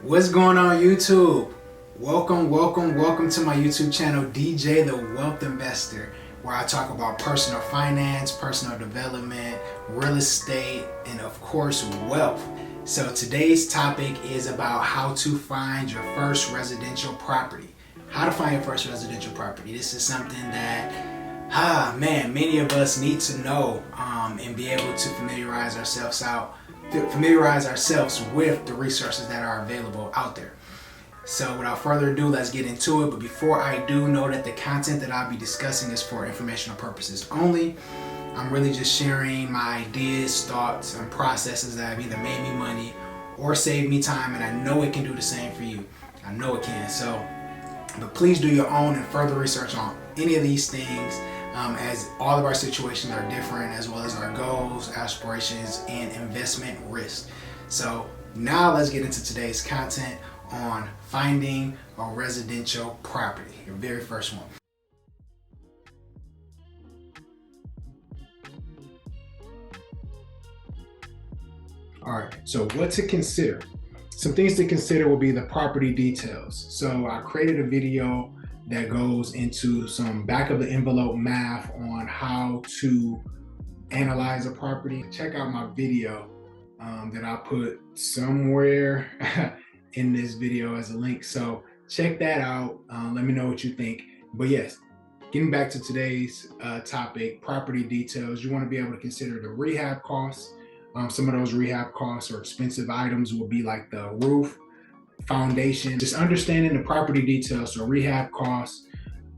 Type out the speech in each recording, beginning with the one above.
What's going on YouTube? Welcome to my YouTube channel, DJ the Wealth Investor, where I talk about personal finance, personal development, real estate, and of course, wealth. So today's topic is about how to find your first residential property. How to find your first residential property. This is something that, many of us need to know and be able to familiarize ourselves with the resources that are available out there. So without further ado, let's get into it. But before I do, know that the content that I'll be discussing is for informational purposes only. I'm really just sharing my ideas, thoughts, and processes that have either made me money or saved me time, and I know it can do the same for you. I know it can. But please do your own and further research on any of these things, as all of our situations are different, as well as our goals, aspirations, and investment risk. So now let's get into today's content on finding a residential property, your very first one. All right, so what to consider? Some things to consider will be the property details. So I created a video that goes into some back of the envelope math on how to analyze a property. Check out my video that I put somewhere in this video as a link. So check that out. Let me know what you think. But yes, getting back to today's topic, property details, you want to be able to consider the rehab costs. Some of those rehab costs or expensive items will be like the roof, foundation, just understanding the property details. So rehab costs,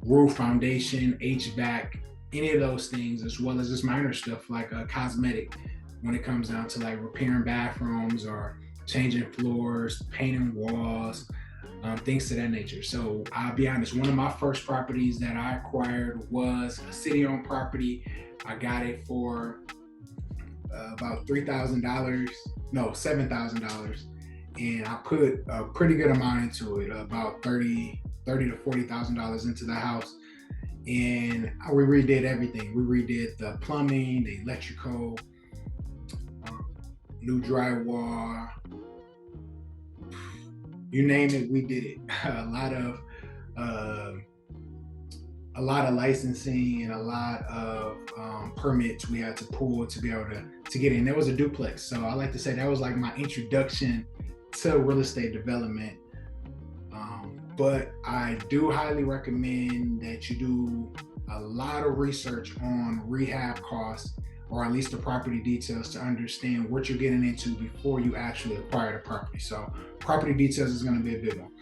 roof, foundation, HVAC, any of those things, as well as just minor stuff like cosmetic when it comes down to like repairing bathrooms or changing floors, painting walls, things to that nature. So I'll be honest, one of my first properties that I acquired was a city-owned property. I got it for about $7,000, and I put a pretty good amount into it, about $30,000 to $40,000 into the house, and we redid everything. We redid the plumbing, the electrical, new drywall, you name it, we did it. A lot of licensing and a lot of permits we had to pull to be able to get in. There was a duplex, so I like to say that was like my introduction to real estate development. But I do highly recommend that you do a lot of research on rehab costs, or at least the property details, to understand what you're getting into before you actually acquire the property. So property details is going to be a big one.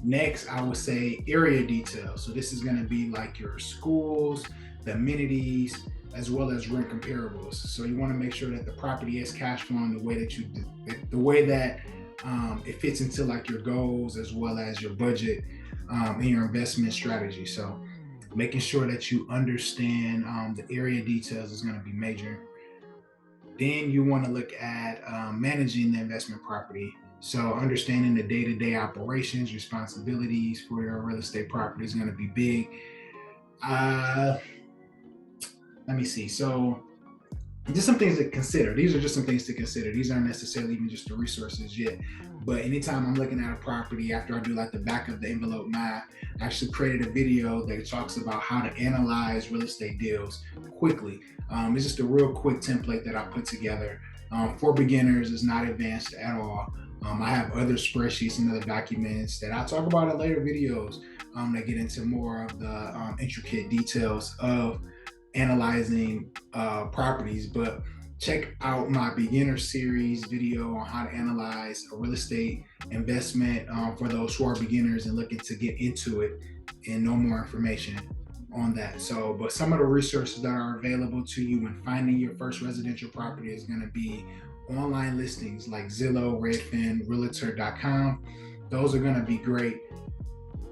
Next, I would say area details. So this is going to be like your schools, the amenities, as well as rent comparables. So you want to make sure that the property is cash flowing the way that it fits into like your goals, as well as your budget and your investment strategy. So making sure that you understand the area details is going to be major. Then you want to look at managing the investment property. So understanding the day-to-day operations, responsibilities for your real estate property is going to be big. Let me see. So just some things to consider. These are just some things to consider. These aren't necessarily even just the resources yet. But anytime I'm looking at a property, after I do like the back of the envelope math, I actually created a video that talks about how to analyze real estate deals quickly. It's just a real quick template that I put together for beginners. It's not advanced at all. I have other spreadsheets and other documents that I'll talk about in later videos that get into more of the intricate details of analyzing properties. But check out my beginner series video on how to analyze a real estate investment for those who are beginners and looking to get into it and know more information on that. So, but some of the resources that are available to you when finding your first residential property is going to be online listings like Zillow, Redfin, Realtor.com. Those are going to be great.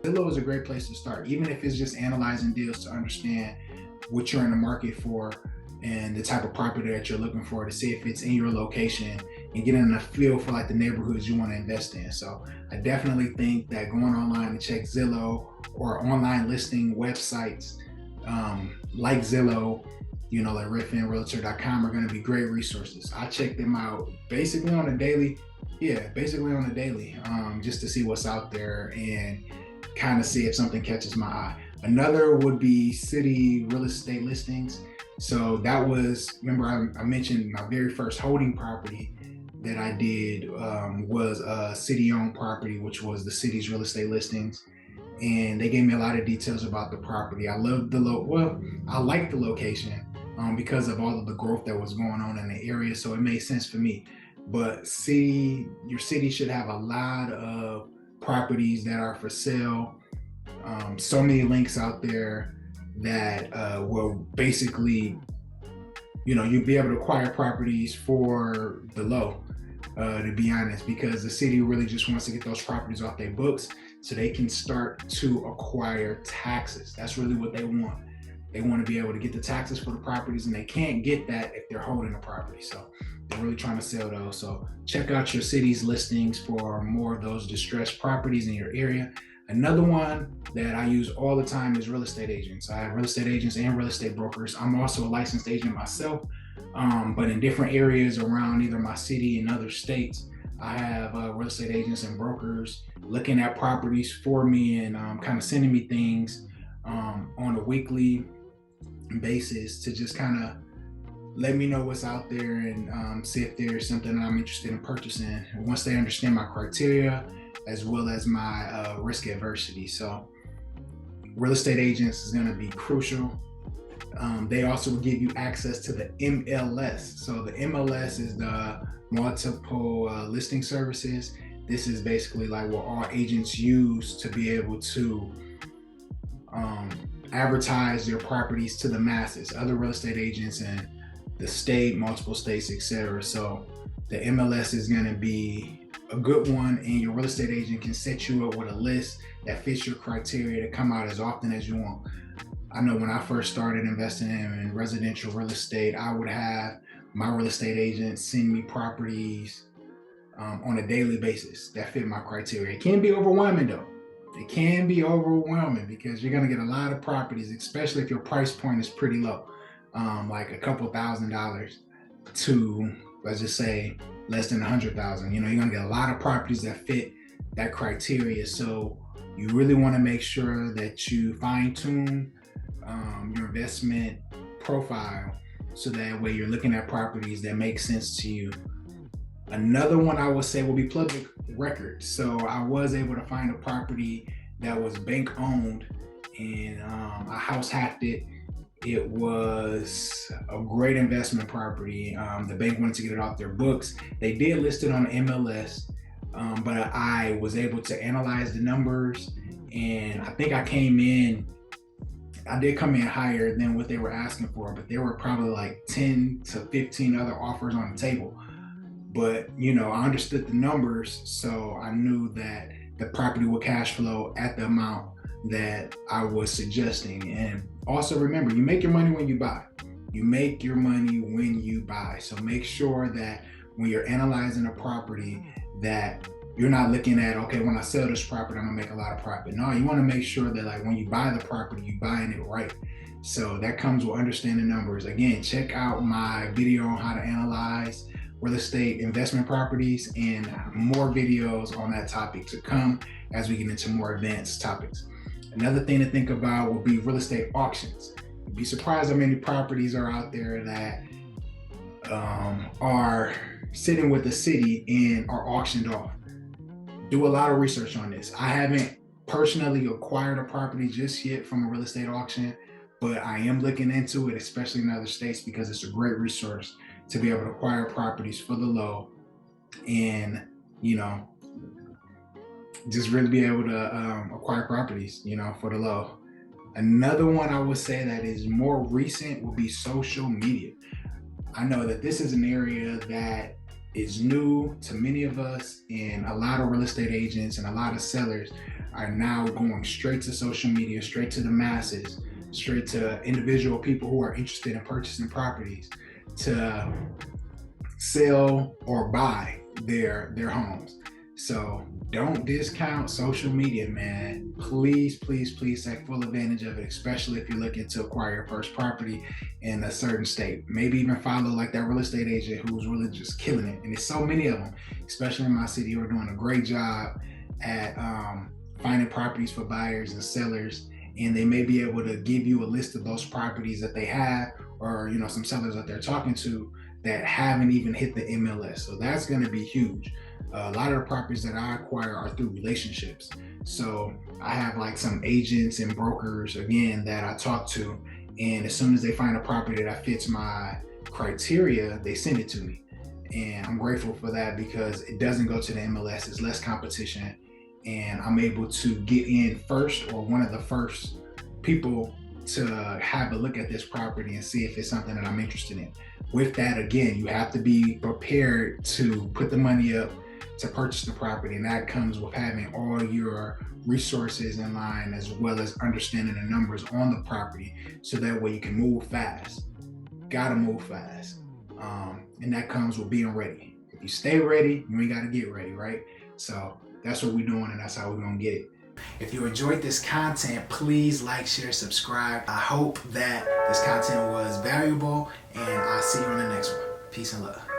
Zillow is a great place to start, even if it's just analyzing deals to understand what you're in the market for and the type of property that you're looking for, to see if it's in your location and getting a feel for like the neighborhoods you want to invest in. So I definitely think that going online to check Zillow or online listing websites like Zillow like redfinrealtor.com are going to be great resources. I check them out basically on a daily. Yeah, basically on a daily, just to see what's out there and kind of see if something catches my eye. Another would be city real estate listings. So that was, remember I mentioned my very first holding property that I did was a city-owned property, which was the city's real estate listings. And they gave me a lot of details about the property. I loved I liked the location because of all of the growth that was going on in the area. So it made sense for me. But your city should have a lot of properties that are for sale. So many links out there that will basically, you'll be able to acquire properties for the low, to be honest, because the city really just wants to get those properties off their books so they can start to acquire taxes. That's really what they want. They want to be able to get the taxes for the properties, and they can't get that if they're holding a property. So they're really trying to sell those. So check out your city's listings for more of those distressed properties in your area. Another one that I use all the time is real estate agents. I have real estate agents and real estate brokers. I'm also a licensed agent myself, but in different areas around either my city and other states, I have real estate agents and brokers looking at properties for me and kind of sending me things on a weekly basis to just kind of let me know what's out there and see if there's something that I'm interested in purchasing. And once they understand my criteria as well as my risk adversity. So real estate agents is going to be crucial. They also will give you access to the MLS. So the MLS is the multiple listing services. This is basically like what all agents use to be able to advertise their properties to the masses, other real estate agents in the state, multiple states, etc. So the MLS is going to be a good one, and your real estate agent can set you up with a list that fits your criteria to come out as often as you want. I know when I first started investing in residential real estate, I would have my real estate agent send me properties on a daily basis that fit my criteria. It can be overwhelming though. It can be overwhelming because you're going to get a lot of properties, especially if your price point is pretty low, like a couple $1,000 to, let's just say, less than 100,000. You're going to get a lot of properties that fit that criteria. So you really want to make sure that you fine tune your investment profile so that way you're looking at properties that make sense to you. Another one I would say will be public records. So I was able to find a property that was bank owned and I house hacked it. It was a great investment property. The bank wanted to get it off their books. They did list it on the MLS, but I was able to analyze the numbers, and I think I did come in higher than what they were asking for, but there were probably like 10 to 15 other offers on the table. But, I understood the numbers, so I knew that the property would cash flow at the amount that I was suggesting. And also remember, you make your money when you buy. You make your money when you buy. So make sure that when you're analyzing a property that you're not looking at, okay, when I sell this property, I'm gonna make a lot of profit. No, you wanna make sure that like when you buy the property, you're buying it right. So that comes with understanding numbers. Again, check out my video on how to analyze real estate investment properties and more videos on that topic to come as we get into more advanced topics. Another thing to think about will be real estate auctions. You'd be surprised how many properties are out there that are sitting with the city and are auctioned off. Do a lot of research on this. I haven't personally acquired a property just yet from a real estate auction, but I am looking into it, especially in other states, because it's a great resource to be able to acquire properties for the low and, just really be able to acquire properties, for the low. Another one I would say that is more recent will be social media. I know that this is an area that is new to many of us, and a lot of real estate agents and a lot of sellers are now going straight to social media, straight to the masses, straight to individual people who are interested in purchasing properties to sell or buy their homes. So don't discount social media, man. Please, please, please take full advantage of it, especially if you're looking to acquire your first property in a certain state. Maybe even follow like that real estate agent who's really just killing it. And there's so many of them, especially in my city, who are doing a great job at finding properties for buyers and sellers. And they may be able to give you a list of those properties that they have, or some sellers that they're talking to that haven't even hit the MLS. So that's going to be huge. A lot of the properties that I acquire are through relationships. So I have like some agents and brokers, again, that I talk to. And as soon as they find a property that fits my criteria, they send it to me. And I'm grateful for that because it doesn't go to the MLS. It's less competition. And I'm able to get in first, or one of the first people to have a look at this property and see if it's something that I'm interested in. With that, again, you have to be prepared to put the money up to purchase the property, and that comes with having all your resources in line, as well as understanding the numbers on the property, so that way you can move fast. Gotta move fast. And that comes with being ready. If you stay ready, you ain't gotta get ready, right? So that's what we're doing, and that's how we're gonna get it. If you enjoyed this content, please like, share, subscribe. I hope that this content was valuable, and I'll see you on the next one. Peace and love.